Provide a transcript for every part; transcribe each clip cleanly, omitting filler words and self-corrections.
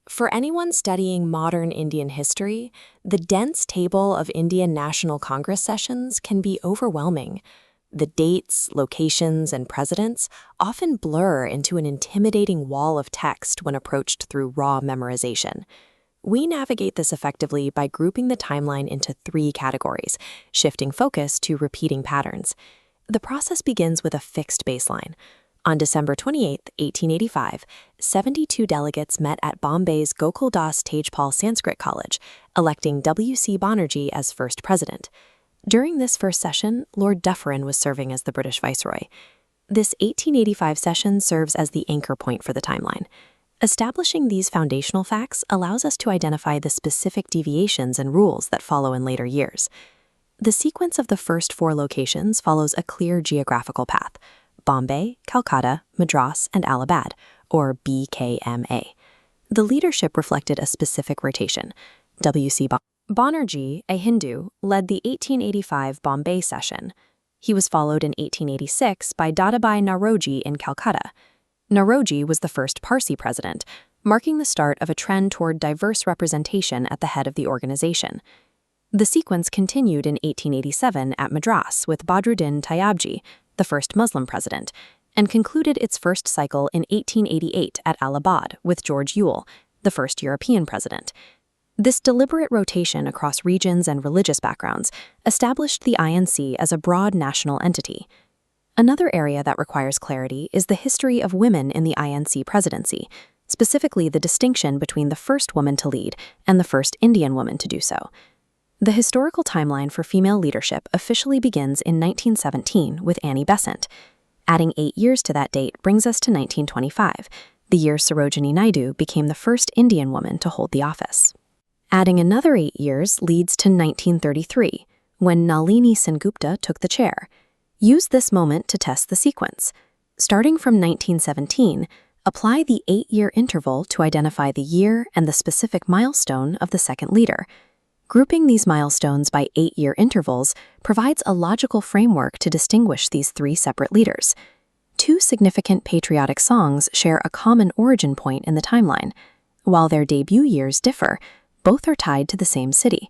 For anyone studying modern Indian history, the dense table of Indian National Congress sessions can be overwhelming. The dates, locations, and presidents often blur into an intimidating wall of text when approached through raw memorization. We navigate this effectively by grouping the timeline into three categories, shifting focus to repeating patterns. The process begins with a fixed baseline. On December 28, 1885, 72 delegates met at Bombay's Gokul Das Tejpal Sanskrit College, electing W.C. Bonnerjee as first president. During this first session, Lord Dufferin was serving as the British Viceroy. This 1885 session serves as the anchor point for the timeline. Establishing these foundational facts allows us to identify the specific deviations and rules that follow in later years. The sequence of the first four locations follows a clear geographical path: Bombay, Calcutta, Madras, and Allahabad, or BKMA. The leadership reflected a specific rotation. W.C. Bonnerjee, a Hindu, led the 1885 Bombay session. He was followed in 1886 by Dadabhai Naoroji in Calcutta. Naoroji was the first Parsi president, marking the start of a trend toward diverse representation at the head of the organization. The sequence continued in 1887 at Madras with Badruddin Tayyabji, the first Muslim president, and concluded its first cycle in 1888 at Allahabad with George Ewell, the first European president. This deliberate rotation across regions and religious backgrounds established the INC as a broad national entity. Another area that requires clarity is the history of women in the INC presidency, specifically the distinction between the first woman to lead and the first Indian woman to do so. The historical timeline for female leadership officially begins in 1917 with Annie Besant. Adding 8 years to that date brings us to 1925, the year Sarojini Naidu became the first Indian woman to hold the office. Adding another 8 years leads to 1933, when Nalini Sengupta took the chair. Use this moment to test the sequence. Starting from 1917, apply the 8-year interval to identify the year and the specific milestone of the second leader. Grouping these milestones by 8-year intervals provides a logical framework to distinguish these three separate leaders. Two significant patriotic songs share a common origin point in the timeline. While their debut years differ, both are tied to the same city.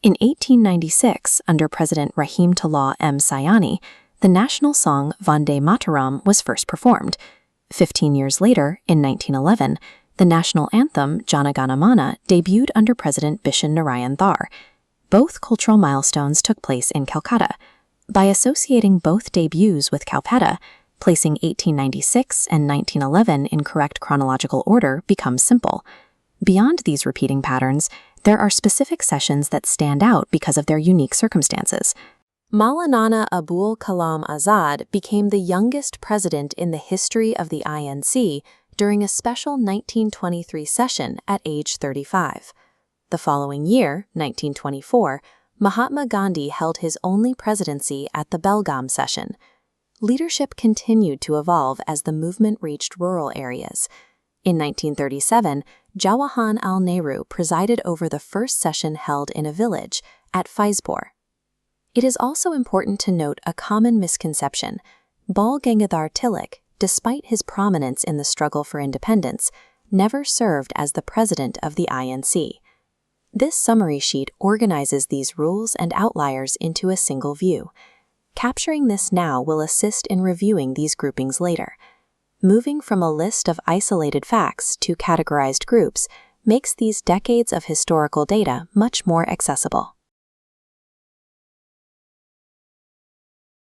In 1896, under President Rahim Talal M. Sayani, the national song Vande Mataram was first performed. 15 years later, in 1911, the national anthem Jana Gana Mana debuted under President Bishan Narayan Dhar. Both cultural milestones took place in Calcutta. By associating both debuts with Calcutta, placing 1896 and 1911 in correct chronological order becomes simple. Beyond these repeating patterns, there are specific sessions that stand out because of their unique circumstances. Maulana Abul Kalam Azad became the youngest president in the history of the INC during a special 1923 session at age 35. The following year, 1924, Mahatma Gandhi held his only presidency at the Belgaum session. Leadership continued to evolve as the movement reached rural areas. In 1937, Jawaharlal Nehru presided over the first session held in a village, at Faizpur. It is also important to note a common misconception. Bal Gangadhar Tilak, despite his prominence in the struggle for independence, never served as the president of the INC. This summary sheet organizes these rules and outliers into a single view. Capturing this now will assist in reviewing these groupings later. Moving from a list of isolated facts to categorized groups makes these decades of historical data much more accessible.